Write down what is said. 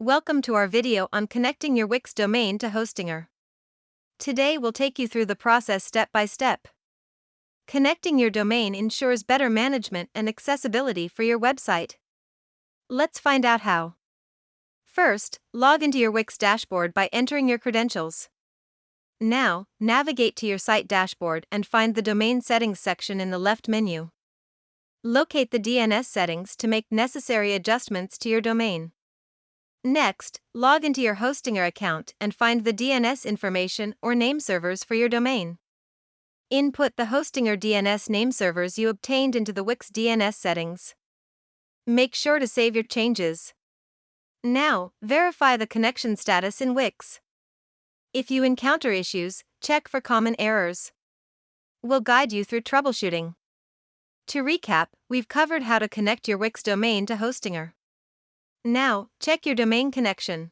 Welcome to our video on connecting your Wix domain to Hostinger. Today we'll take you through the process step by step. Connecting your domain ensures better management and accessibility for your website. Let's find out how. First, log into your Wix dashboard by entering your credentials. Now, navigate to your site dashboard and find the Domain Settings section in the left menu. Locate the DNS settings to make necessary adjustments to your domain. Next, log into your Hostinger account and find the DNS information or name servers for your domain. Input the Hostinger DNS name servers you obtained into the Wix DNS settings. Make sure to save your changes. Now, verify the connection status in Wix. If you encounter issues, check for common errors. We'll guide you through troubleshooting. To recap, we've covered how to connect your Wix domain to Hostinger. Now, check your domain connection.